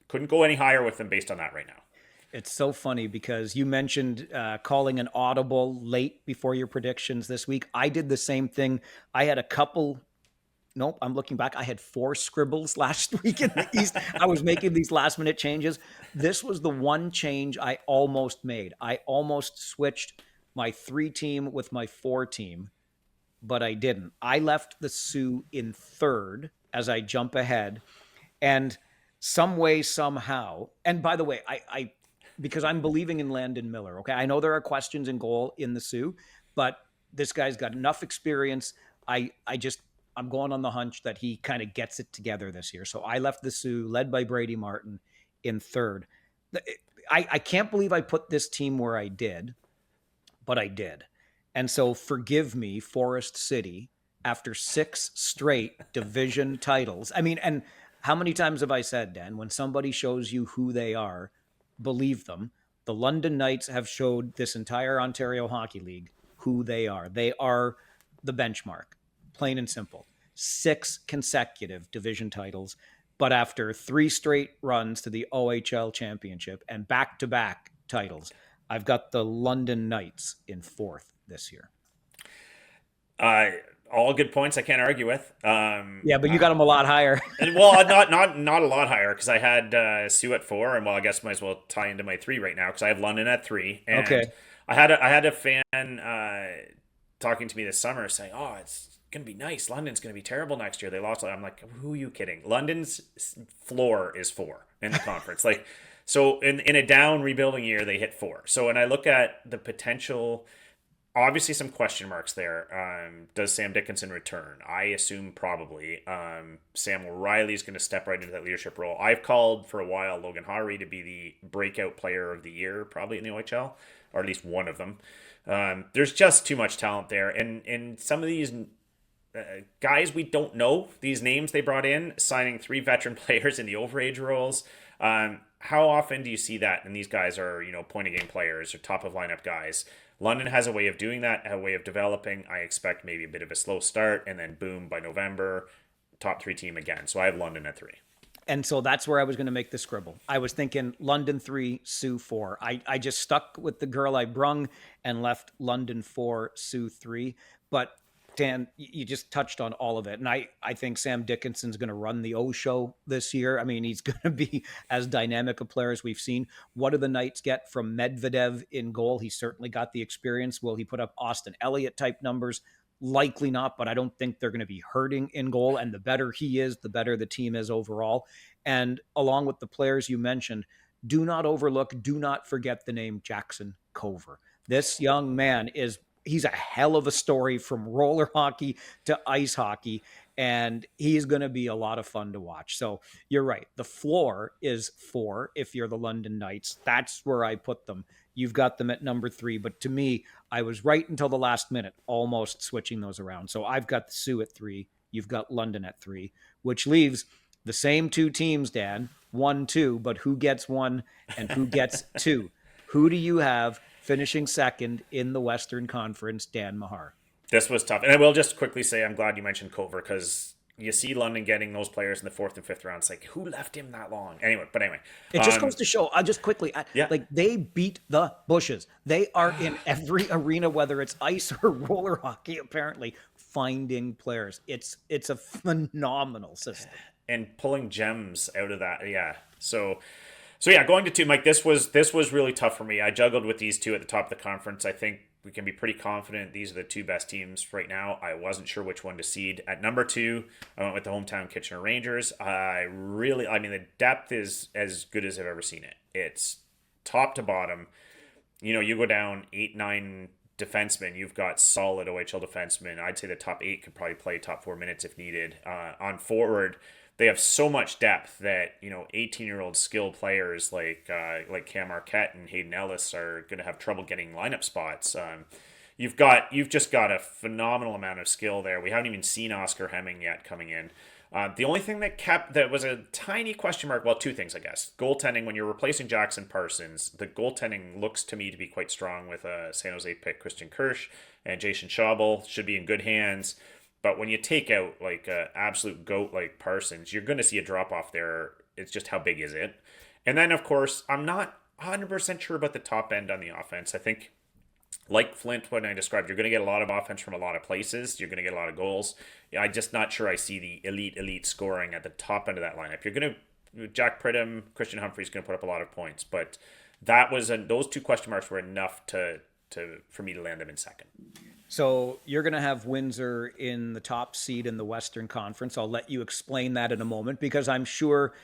couldn't go any higher with them based on that right now. It's so funny because you mentioned calling an audible late before your predictions this week. I did the same thing. I had a couple. Nope, I'm looking back. I had 4 scribbles last week in the East. I was making these last minute changes. This was the one change I almost made. I almost switched my 3 team with my 4 team, but I didn't. I left the Sioux in third as I jump ahead. And some way, somehow, and by the way, I because I'm believing in Landon Miller. Okay, I know there are questions in goal in the Sioux, but this guy's got enough experience. I just I'm going on the hunch that he kind of gets it together this year. So I left the Sioux, led by Brady Martin, in third. I can't believe I put this team where I did, but I did. And so forgive me, Forest City, after 6 straight division titles. I mean, and how many times have I said, Dan, when somebody shows you who they are, believe them. The London Knights have showed this entire Ontario Hockey League who they are. They are the benchmark, plain and simple. 6 consecutive division titles, but after 3 straight runs to the OHL championship and back-to-back titles, I've got the London Knights in fourth this year. Uh, all good points I can't argue with. Yeah, but you got them a lot higher. And well, not a lot higher because I had Sioux at 4, and well, I guess might as well tie into my 3 right now because I have London at 3, and Okay. I had a fan talking to me this summer saying, "Oh, it's gonna be nice. London's gonna be terrible next year. They lost." I'm like, "Who are you kidding? London's floor is 4 in the conference." Like, so in a down rebuilding year, they hit 4. So when I look at the potential. Obviously, some question marks there. Does Sam Dickinson return? I assume probably. Sam O'Reilly is going to step right into that leadership role. I've called for a while Logan Harry to be the breakout player of the year, probably in the OHL, or at least one of them. There's just too much talent there, and some of these guys we don't know these names they brought in, signing 3 veteran players in the overage roles. How often do you see that? And these guys are point of game players or top of lineup guys. London has a way of doing that, a way of developing. I expect maybe a bit of a slow start, and then boom, by November, top 3 team again. So I have London at 3. And so that's where I was going to make the scribble. I was thinking London 3, Sioux 4. I just stuck with the girl I brung and left London 4, Sioux 3. But Dan, you just touched on all of it. And I think Sam Dickinson's going to run the O show this year. I mean, he's going to be as dynamic a player as we've seen. What do the Knights get from Medvedev in goal? He certainly got the experience. Will he put up Austin Elliott type numbers? Likely not, but I don't think they're going to be hurting in goal. And the better he is, the better the team is overall. And along with the players you mentioned, do not overlook, do not forget the name Jackson Cover. This young man he's a hell of a story from roller hockey to ice hockey, and he's going to be a lot of fun to watch. So you're right. The floor is 4 if you're the London Knights. That's where I put them. You've got them at number 3, but to me, I was right until the last minute, almost switching those around. So I've got the Sioux at 3. You've got London at 3, which leaves the same 2 teams, Dan, 1, 2, but who gets 1 and who gets 2? Who do you have finishing second in the Western Conference, Dan Mahar? This was tough. And I will just quickly say I'm glad you mentioned Cover because you see London getting those players in the 4th and 5th round. It's like, who left him that long? Anyway. It just goes to show, just quickly, Yeah. like they beat the bushes. They are in every arena, whether it's ice or roller hockey, apparently, finding players. It's a phenomenal system. And pulling gems out of that. Yeah. So So yeah, going to two, Mike. This was really tough for me. I juggled with these two at the top of the conference. I think we can be pretty confident these are the two best teams right now. I wasn't sure which one to seed. At number two, I went with the hometown Kitchener Rangers. I mean, the depth is as good as I've ever seen it. It's top to bottom. You go down 8, 9 defensemen, you've got solid OHL defensemen. I'd say the top 8 could probably play top 4 minutes if needed. On forward, they have so much depth that 18-year-old skilled players like Cam Marquette and Hayden Ellis are going to have trouble getting lineup spots. You've just got a phenomenal amount of skill there. We haven't even seen Oscar Hemming yet coming in. The only thing that was a tiny question mark, well, two things, I guess. Goaltending, when you're replacing Jackson Parsons, the goaltending looks to me to be quite strong with San Jose pick Christian Kirsch and Jason Schabel. Should be in good hands. But when you take out like absolute goat like Parsons, you're going to see a drop off there. It's just how big is it? And then, of course, I'm not 100% sure about the top end on the offense. I think like Flint, when I described, you're going to get a lot of offense from a lot of places. You're going to get a lot of goals. I'm just not sure I see the elite scoring at the top end of that lineup. You're going to Jack Pridham, Christian Humphrey's going to put up a lot of points, but those two question marks were enough to for me to land them in second. So you're going to have Windsor in the top seed in the Western Conference. I'll let you explain that in a moment, because I'm sure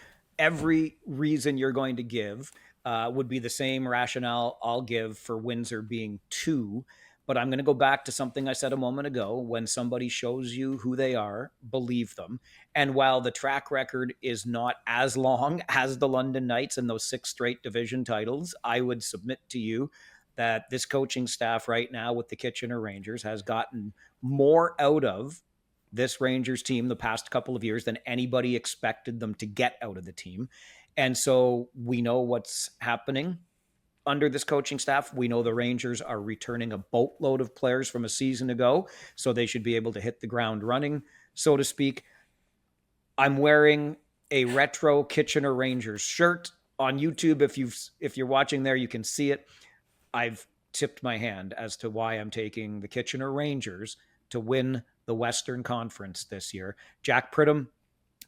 every reason you're going to give would be the same rationale I'll give for Windsor being 2. But I'm going to go back to something I said a moment ago. When somebody shows you who they are, believe them. And while the track record is not as long as the London Knights and those 6 straight division titles, I would submit to you that this coaching staff right now with the Kitchener Rangers has gotten more out of this Rangers team the past couple of years than anybody expected them to get out of the team. And so we know what's happening under this coaching staff. We know the Rangers are returning a boatload of players from a season ago, so they should be able to hit the ground running, so to speak. I'm wearing a retro Kitchener Rangers shirt on YouTube. If you're watching there, you can see it. I've tipped my hand as to why I'm taking the Kitchener Rangers to win the Western Conference this year. Jack Pridham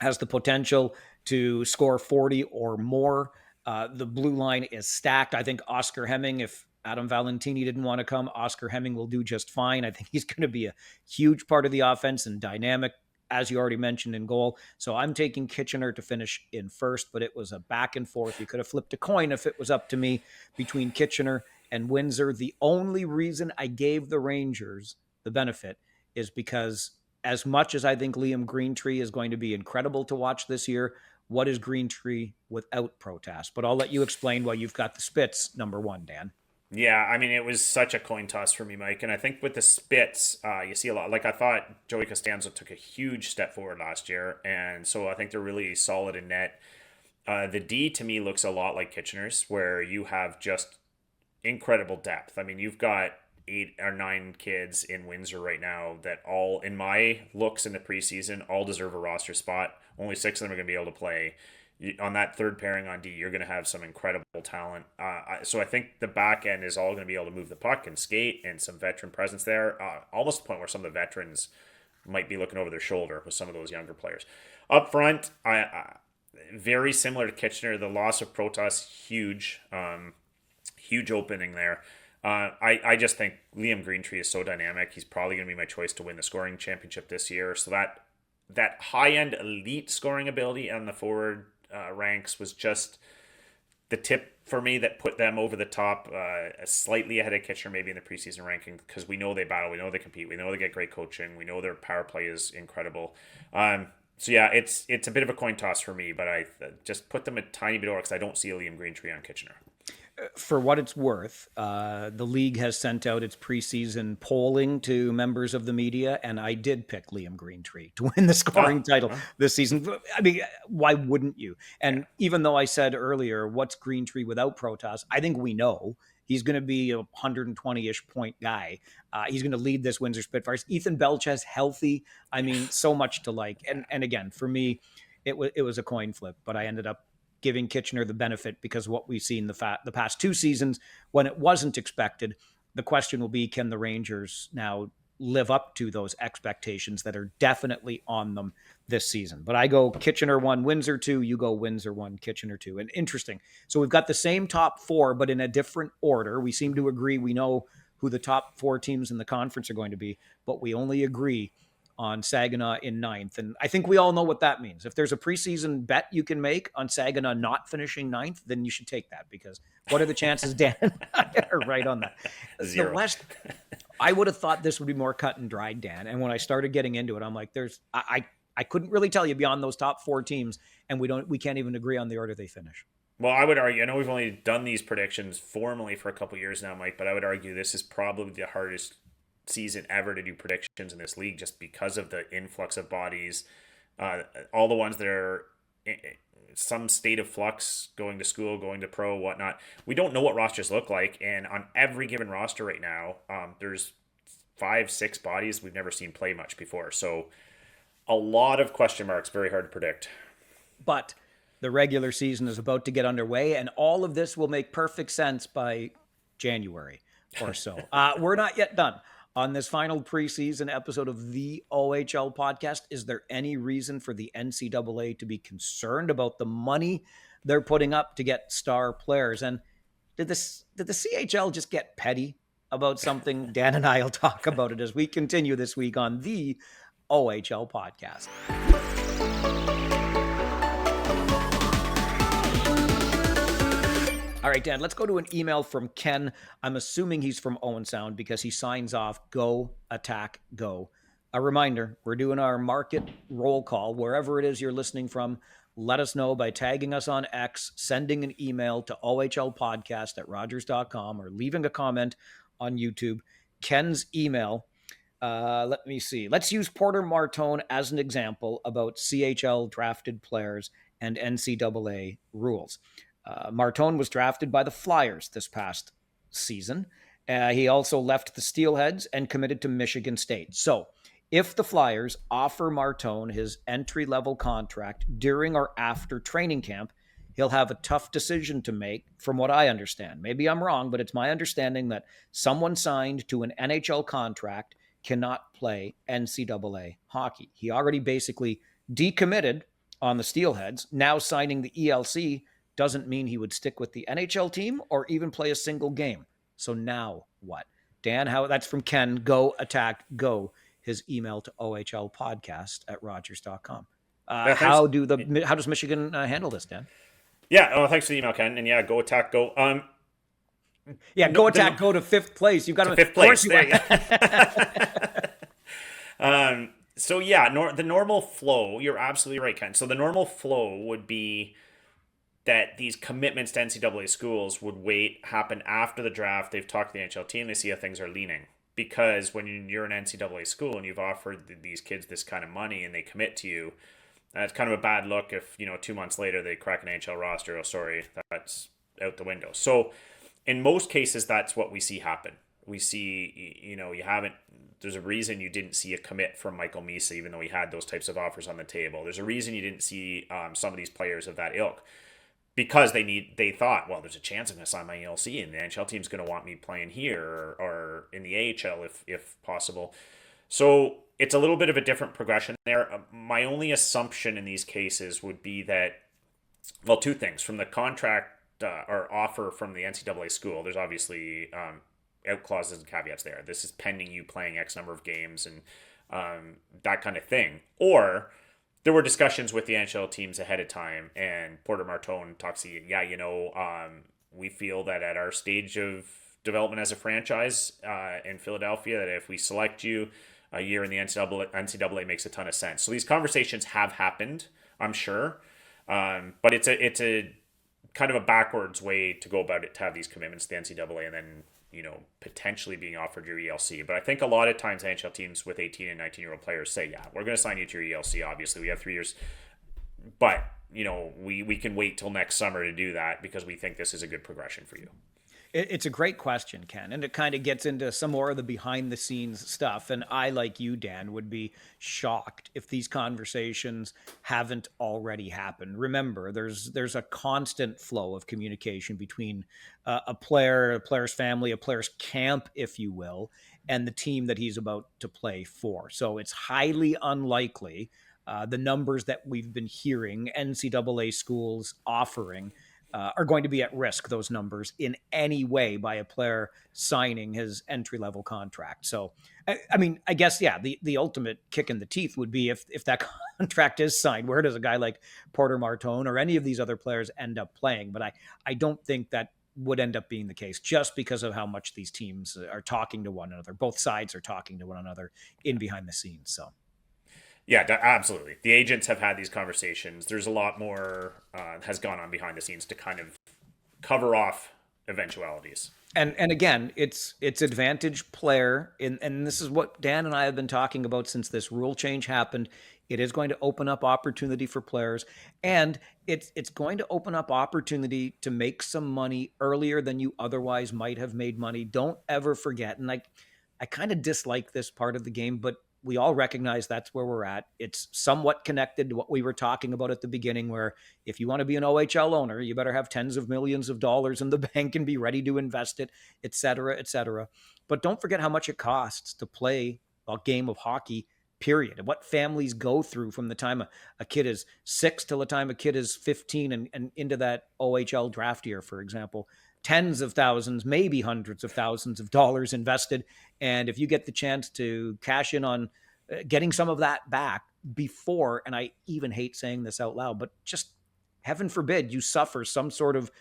has the potential to score 40 or more. The blue line is stacked. I think Oscar Hemming, if Adam Valentini didn't want to come, Oscar Hemming will do just fine. I think he's going to be a huge part of the offense and dynamic, as you already mentioned, in goal. So I'm taking Kitchener to finish in first, but it was a back and forth. You could have flipped a coin if it was up to me between Kitchener and Windsor. The only reason I gave the Rangers the benefit is because, as much as I think Liam Greentree is going to be incredible to watch this year, what is Greentree without Protas? But I'll let you explain why you've got the Spits number 1, Dan. Yeah, I mean, it was such a coin toss for me, Mike. And I think with the Spits, you see a lot. Like, I thought Joey Costanzo took a huge step forward last year. And so I think they're really solid in net. The D to me looks a lot like Kitchener's, where you have just incredible depth. I mean, you've got 8 or 9 kids in Windsor right now that all, in my looks in the preseason, all deserve a roster spot. Only 6 of them are going to be able to play. On that third pairing on D, you're going to have some incredible talent. So I think the back end is all going to be able to move the puck and skate, and some veteran presence there. Almost to the point where some of the veterans might be looking over their shoulder with some of those younger players. Up front, very similar to Kitchener. The loss of Protas, huge. Huge opening there. I just think Liam Greentree is so dynamic. He's probably going to be my choice to win the scoring championship this year. So that high-end elite scoring ability on the forward ranks was just the tip for me that put them over the top, slightly ahead of Kitchener maybe in the preseason ranking, because we know they battle, we know they compete, we know they get great coaching, we know their power play is incredible. So yeah, it's a bit of a coin toss for me, but I just put them a tiny bit over because I don't see a Liam Greentree on Kitchener. For what it's worth, the league has sent out its preseason polling to members of the media, and I did pick Liam Greentree to win the scoring title this season. I mean, why wouldn't you? And even though I said earlier, what's Greentree without Protas? I think we know he's going to be a 120-ish point guy. He's going to lead this Windsor Spitfires. Ethan Belches healthy. I mean, so much to like. And again, for me, it was a coin flip, but I ended up giving Kitchener the benefit because of what we've seen the past 2 seasons when it wasn't expected. The question will be, can the Rangers now live up to those expectations that are definitely on them this season. But I go Kitchener 1, Windsor 2, you go Windsor 1, Kitchener 2. And interesting. So we've got the same top four, but in a different order. We seem to agree we know who the top four teams in the conference are going to be, but we only agree on Saginaw in ninth. And I think we all know what that means. If there's a preseason bet you can make on Saginaw not finishing ninth, then you should take that, because what are the chances Dan and I are right on that? Zero. The West, I would have thought this would be more cut and dried, Dan. And when I started getting into it, I'm like, I couldn't really tell you beyond those top four teams, and we can't even agree on the order they finish. Well, I would argue, I know we've only done these predictions formally for a couple years now, Mike, but I would argue this is probably the hardest season ever to do predictions in this league, just because of the influx of bodies, all the ones that are in some state of flux, going to school, going to pro, whatnot. We don't know what rosters look like, and on every given roster right now, there's 5-6 bodies we've never seen play much before. So a lot of question marks, very hard to predict. But the regular season is about to get underway, and all of this will make perfect sense by January or so. We're not yet done. On this final preseason episode of the OHL podcast, is there any reason for the NCAA to be concerned about the money they're putting up to get star players? And did the CHL just get petty about something? Dan and I will talk about it as we continue this week on the OHL podcast. All right, Dan, let's go to an email from Ken. I'm assuming he's from Owen Sound because he signs off, "Go, attack, go." A reminder, we're doing our market roll call. Wherever it is you're listening from, let us know by tagging us on X, sending an email to ohlpodcast@rogers.com, or leaving a comment on YouTube. Ken's email, let me see. Let's use Porter Martone as an example about CHL drafted players and NCAA rules. Martone was drafted by the Flyers this past season. He also left the Steelheads and committed to Michigan State. So if the Flyers offer Martone his entry-level contract during or after training camp, he'll have a tough decision to make, from what I understand. Maybe I'm wrong, but it's my understanding that someone signed to an NHL contract cannot play NCAA hockey. He already basically decommitted on the Steelheads. Now signing the ELC doesn't mean he would stick with the NHL team or even play a single game. So now what? Dan, how? That's from Ken. Go, attack, go. His email to ohlpodcast@rogers.com. How does Michigan handle this, Dan? Yeah, thanks for the email, Ken. And yeah, go, attack, go. Go attack, go to fifth place. You've got to fifth place. There you go. So yeah, the normal flow, you're absolutely right, Ken. So the normal flow would be that these commitments to NCAA schools would happen after the draft. They've talked to the NHL team. They see how things are leaning. Because when you're an NCAA school and you've offered these kids this kind of money and they commit to you, it's kind of a bad look if, 2 months later they crack an NHL roster. Oh, sorry, that's out the window. So in most cases, that's what we see happen. We see, there's a reason you didn't see a commit from Michael Misa, even though he had those types of offers on the table. There's a reason you didn't see some of these players of that ilk. Because they thought, well, there's a chance I'm going to sign my ELC and the NHL team's going to want me playing here or in the AHL if possible. So it's a little bit of a different progression there. My only assumption in these cases would be that, well, two things. From the contract or offer from the NCAA school, there's obviously out clauses and caveats there. This is pending you playing X number of games and that kind of thing. Or there were discussions with the NHL teams ahead of time, and Porter Martone talks to you, we feel that at our stage of development as a franchise in Philadelphia, that if we select you, a year in the NCAA makes a ton of sense. So these conversations have happened, I'm sure, but it's a kind of a backwards way to go about it, to have these commitments to the NCAA and then potentially being offered your ELC. But I think a lot of times NHL teams with 18 and 19-year-old players say, yeah, we're going to sign you to your ELC. Obviously, we have 3 years. But, we can wait till next summer to do that because we think this is a good progression for you. It's a great question, Ken, and it kind of gets into some more of the behind the scenes stuff. And I, like you, Dan, would be shocked if these conversations haven't already happened. Remember, there's a constant flow of communication between a player, a player's family, a player's camp, if you will, and the team that he's about to play for. So it's highly unlikely the numbers that we've been hearing NCAA schools offering are going to be at risk, those numbers, in any way by a player signing his entry level contract. So, I mean, I guess, yeah, the ultimate kick in the teeth would be if that contract is signed. Where does a guy like Porter Martone or any of these other players end up playing? But I don't think that would end up being the case just because of how much these teams are talking to one another. Both sides are talking to one another in behind the scenes. So, Yeah, absolutely. The agents have had these conversations. There's a lot more has gone on behind the scenes to kind of cover off eventualities. and again, it's advantage player, and this is what Dan and I have been talking about since this rule change happened. It is going to open up opportunity for players, and it's going to open up opportunity to make some money earlier than you otherwise might have made money. Don't ever forget, and I kind of dislike this part of the game, but we all recognize that's where we're at. It's somewhat connected to what we were talking about at the beginning, where if you want to be an OHL owner, you better have tens of millions of dollars in the bank and be ready to invest it, et cetera, et cetera. But don't forget how much it costs to play a game of hockey, period. And what families go through from the time a kid is 6 till the time a kid is 15 and into that OHL draft year, for example. Tens of thousands, maybe hundreds of thousands of dollars invested. And if you get the chance to cash in on getting some of that back before, and I even hate saying this out loud, but just heaven forbid you suffer some sort of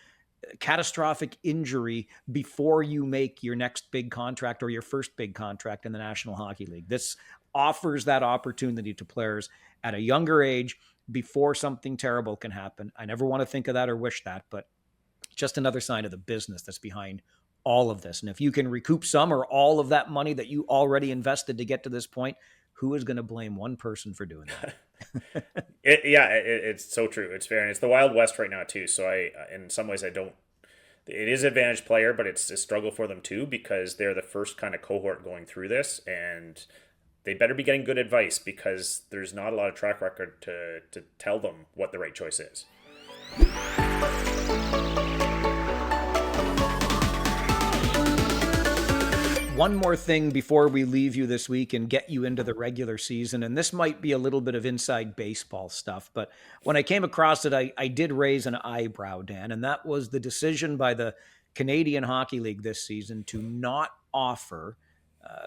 catastrophic injury before you make your next big contract or your first big contract in the National Hockey League. This offers that opportunity to players at a younger age before something terrible can happen. I never want to think of that or wish that, but just another sign of the business that's behind all of this. And if you can recoup some or all of that money that you already invested to get to this point, who is going to blame one person for doing that? It's so true. It's fair, and it's the Wild West right now too. So in some ways, I don't. It is advantage player, but it's a struggle for them too because they're the first kind of cohort going through this, and they better be getting good advice because there's not a lot of track record to tell them what the right choice is. One more thing before we leave you this week and get you into the regular season. And this might be a little bit of inside baseball stuff, but when I came across it, I did raise an eyebrow, Dan, and that was the decision by the Canadian Hockey League this season to not offer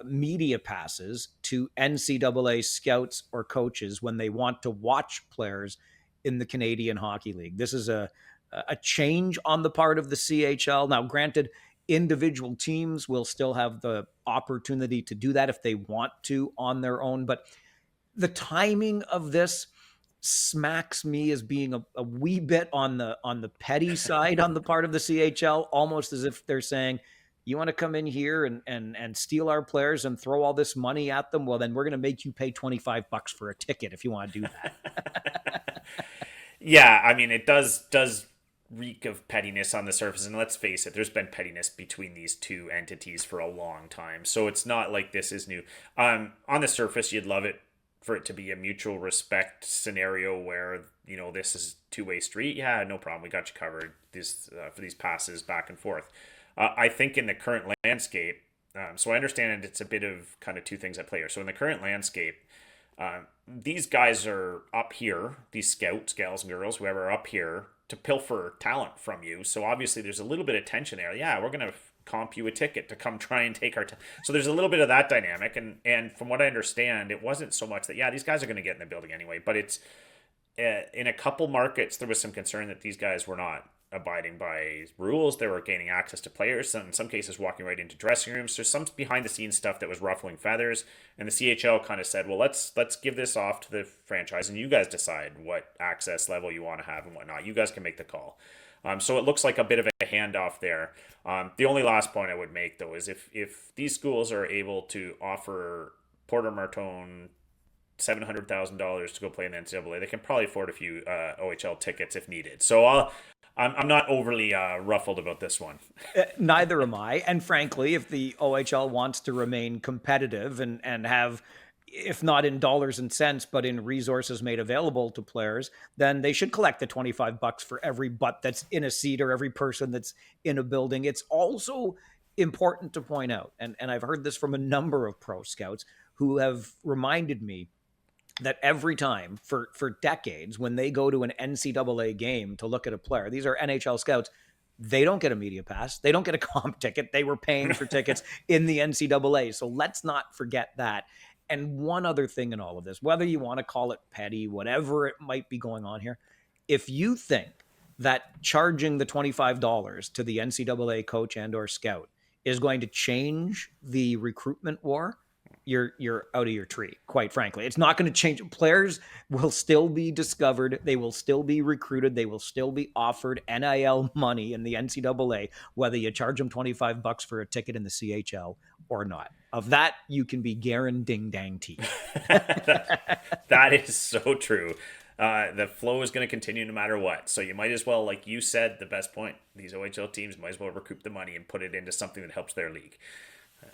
media passes to NCAA scouts or coaches when they want to watch players in the Canadian Hockey League. This is a change on the part of the CHL. Now, granted, individual teams will still have the opportunity to do that if they want to on their own. But the timing of this smacks me as being a wee bit on the petty side on the part of the CHL, almost as if they're saying, you want to come in here and steal our players and throw all this money at them? Well, then we're going to make you pay $25 for a ticket if you want to do that. Yeah, I mean, it does reek of pettiness on the surface, and let's face it, there's been pettiness between these two entities for a long time, so it's not like this is new. On the surface, you'd love it for it to be a mutual respect scenario where this is two-way street. Yeah, no problem, we got you covered. This for these passes back and forth. I think in the current landscape, so I understand it's a bit of kind of two things at play here. So in the current landscape, these guys are up here, these scouts, gals and girls, whoever are up here to pilfer talent from you. So obviously there's a little bit of tension there. Yeah, we're going to comp you a ticket to come try and take our so there's a little bit of that dynamic. And from what I understand, it wasn't so much that, yeah, these guys are going to get in the building anyway, but it's in a couple markets, there was some concern that these guys were not abiding by rules. They were gaining access to players, in some cases walking right into dressing rooms. There's some behind the scenes stuff that was ruffling feathers, and the CHL kind of said, well, let's give this off to the franchise and you guys decide what access level you want to have and whatnot. You guys can make the call. So it looks like a bit of a handoff there. The only last point I would make, though, is if these schools are able to offer Porter Martone $700,000 to go play in the NCAA, they can probably afford a few OHL tickets if needed. So I'm not overly ruffled about this one. Neither am I. And frankly, if the OHL wants to remain competitive and have, if not in dollars and cents, but in resources made available to players, then they should collect the $25 for every butt that's in a seat or every person that's in a building. It's also important to point out, and I've heard this from a number of pro scouts who have reminded me that every time for decades when they go to an NCAA game to look at a player, these are NHL scouts, they don't get a media pass. They don't get a comp ticket. They were paying for tickets in the NCAA. So let's not forget that. And one other thing in all of this, whether you want to call it petty, whatever it might be going on here, if you think that charging the $25 to the NCAA coach and or scout is going to change the recruitment war, you're out of your tree, quite frankly. It's not going to change. Players will still be discovered. They will still be recruited. They will still be offered NIL money in the NCAA, whether you charge them $25 for a ticket in the CHL or not. Of that, you can be guaranteed dang teeth. That is so true. The flow is going to continue no matter what. So you might as well, like you said, the best point, these OHL teams might as well recoup the money and put it into something that helps their league.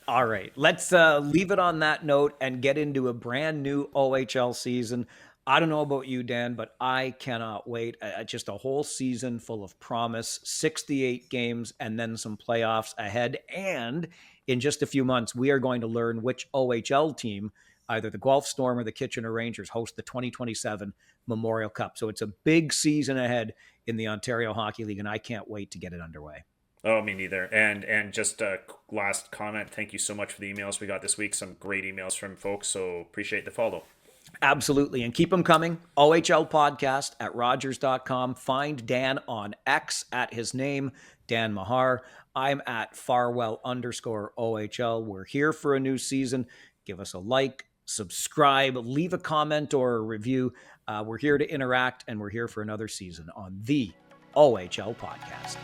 All right, let's leave it on that note and get into a brand new OHL season. I don't know about you, Dan, but I cannot wait. Just a whole season full of promise, 68 games, and then some playoffs ahead. And in just a few months, we are going to learn which OHL team, either the Guelph Storm or the Kitchener Rangers, host the 2027 Memorial Cup. So it's a big season ahead in the Ontario Hockey League, and I can't wait to get it underway. Oh, me neither. And just a last comment. Thank you so much for the emails we got this week. Some great emails from folks. So appreciate the follow. Absolutely. And keep them coming. OHL podcast at Rogers.com. Find Dan on X at his name, Dan Mahar. I'm at Farwell_OHL. We're here for a new season. Give us a like, subscribe, leave a comment or a review. We're here to interact, and we're here for another season on the OHL podcast.